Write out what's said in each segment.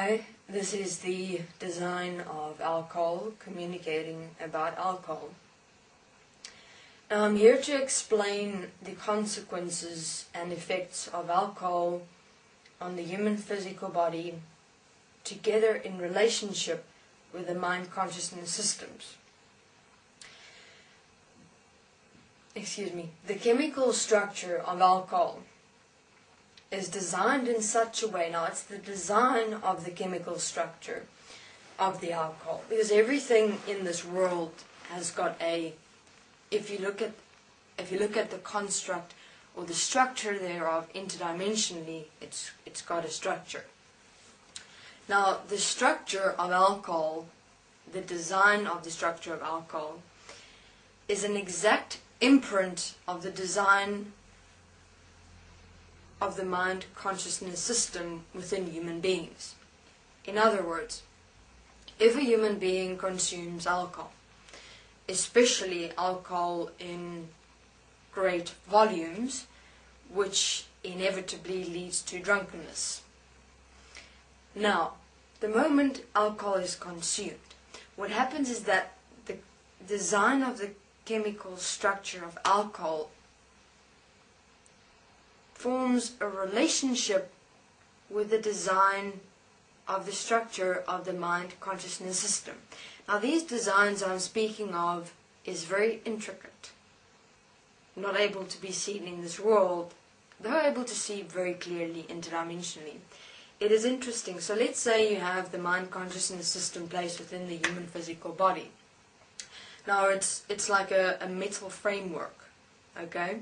Hi, this is the design of alcohol, communicating about alcohol. Now I'm here to explain the consequences and effects of alcohol on the human physical body together in relationship with the mind consciousness systems. The chemical structure of alcohol is designed in such a way, now it's the design of the chemical structure of the alcohol, because everything in this world has got if you look at the construct or the structure thereof interdimensionally, it's got a structure. Now the structure of alcohol, the design of the structure of alcohol, is an exact imprint of the design of the mind consciousness system within human beings. In other words, if a human being consumes alcohol, especially alcohol in great volumes, which inevitably leads to drunkenness. Now, the moment alcohol is consumed, what happens is that the design of the chemical structure of alcohol forms a relationship with the design of the structure of the mind consciousness system. Now these designs I'm speaking of is very intricate, not able to be seen in this world, though able to see very clearly interdimensionally. It is interesting. So let's say you have the mind consciousness system placed within the human physical body. Now it's like a metal framework, okay?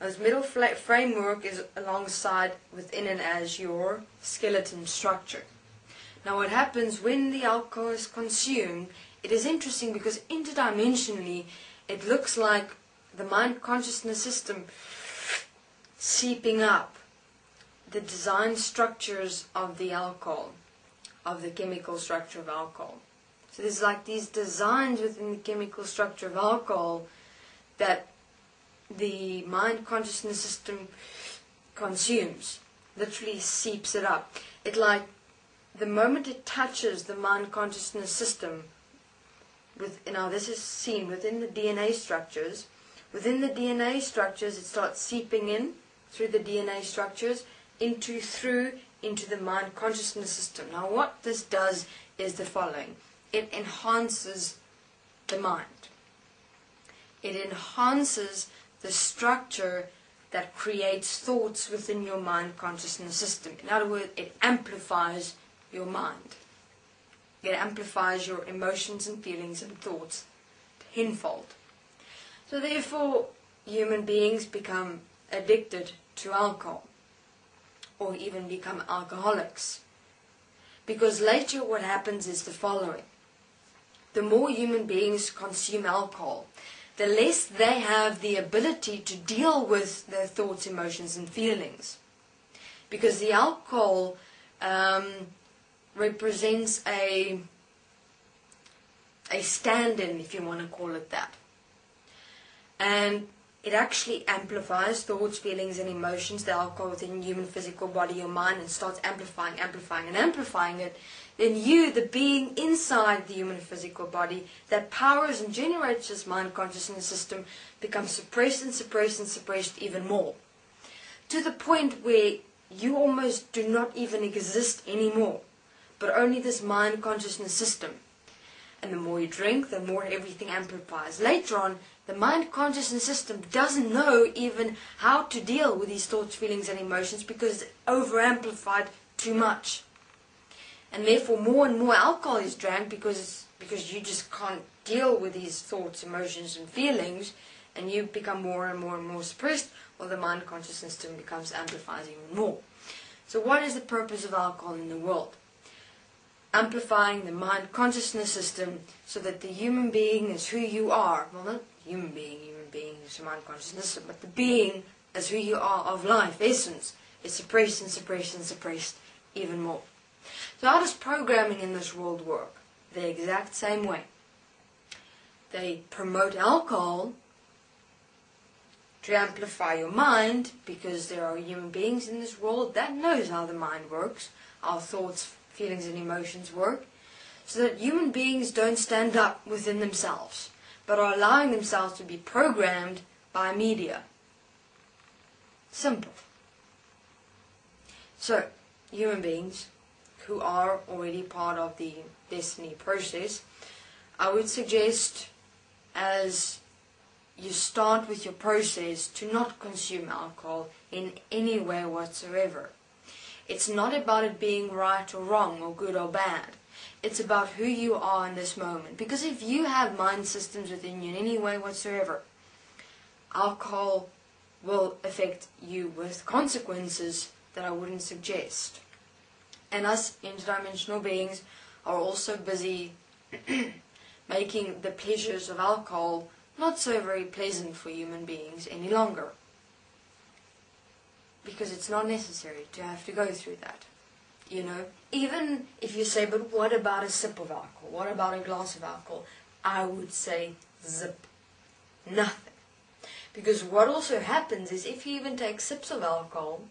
This metal framework is alongside within and as your skeleton structure. Now what happens when the alcohol is consumed, it is interesting because interdimensionally it looks like the mind consciousness system seeping up the design structures of the alcohol, of the chemical structure of alcohol. So there's like these designs within the chemical structure of alcohol that the mind consciousness system consumes, literally seeps it up. It like the moment it touches the mind consciousness system, now this is seen within the DNA structures. Within the DNA structures, it starts seeping in through the DNA structures into the mind consciousness system. Now what this does is the following. It enhances the mind. It enhances the structure that creates thoughts within your mind consciousness system. In other words, it amplifies your mind. It amplifies your emotions and feelings and thoughts tenfold. So therefore, human beings become addicted to alcohol, or even become alcoholics. Because later what happens is the following. The more human beings consume alcohol, the less they have the ability to deal with their thoughts, emotions, and feelings. Because the alcohol represents a stand-in, if you want to call it that. And it actually amplifies thoughts, feelings, and emotions, the alcohol within human physical body, your mind, and starts amplifying it. Then you, the being inside the human physical body that powers and generates this mind consciousness system, becomes suppressed and suppressed and suppressed even more. To the point where you almost do not even exist anymore, but only this mind consciousness system. And the more you drink, the more everything amplifies. Later on, the mind consciousness system doesn't know even how to deal with these thoughts, feelings, and emotions because it's over-amplified too much. And therefore more and more alcohol is drank because you just can't deal with these thoughts, emotions, and feelings, and you become more and more and more suppressed, while the mind consciousness system becomes amplified even more. So what is the purpose of alcohol in the world? Amplifying the mind consciousness system so that the human being is who you are. Well, not human being is the mind consciousness system, but the being as who you are of life, essence, is suppressed and suppressed and suppressed even more. So how does programming in this world work? The exact same way. They promote alcohol to amplify your mind, because there are human beings in this world that knows how the mind works, our thoughts, feelings and emotions work, so that human beings don't stand up within themselves, but are allowing themselves to be programmed by media. Simple. So, human beings who are already part of the destiny process, I would suggest, as you start with your process, to not consume alcohol in any way whatsoever. It's not about it being right or wrong or good or bad. It's about who you are in this moment. Because if you have mind systems within you in any way whatsoever, alcohol will affect you with consequences that I wouldn't suggest. And us interdimensional beings are also busy making the pleasures of alcohol not so very pleasant for human beings any longer. Because it's not necessary to have to go through that. You know, even if you say, but what about a sip of alcohol? What about a glass of alcohol? I would say zip. Nothing. Because what also happens is if you even take sips of alcohol,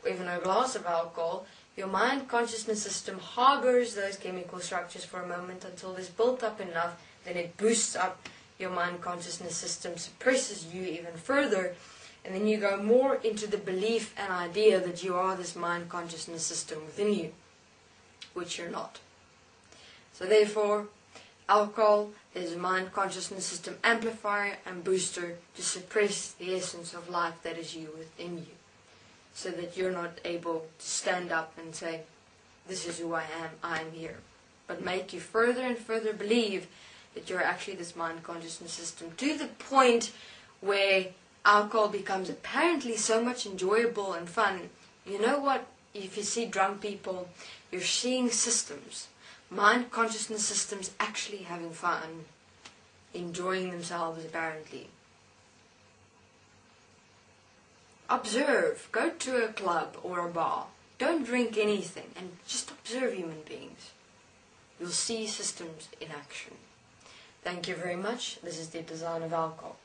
or even a glass of alcohol, your mind consciousness system harbors those chemical structures for a moment until it's built up enough, then it boosts up your mind consciousness system, suppresses you even further, and then you go more into the belief and idea that you are this mind consciousness system within you, which you're not. So therefore, alcohol is a mind consciousness system amplifier and booster to suppress the essence of life that is you within you, so that you're not able to stand up and say, this is who I am here. But make you further and further believe that you're actually this mind consciousness system, to the point where alcohol becomes apparently so much enjoyable and fun. You know what? If you see drunk people, you're seeing systems, mind consciousness systems actually having fun, enjoying themselves apparently. Observe. Go to a club or a bar. Don't drink anything and just observe human beings. You'll see systems in action. Thank you very much. This is the design of alcohol.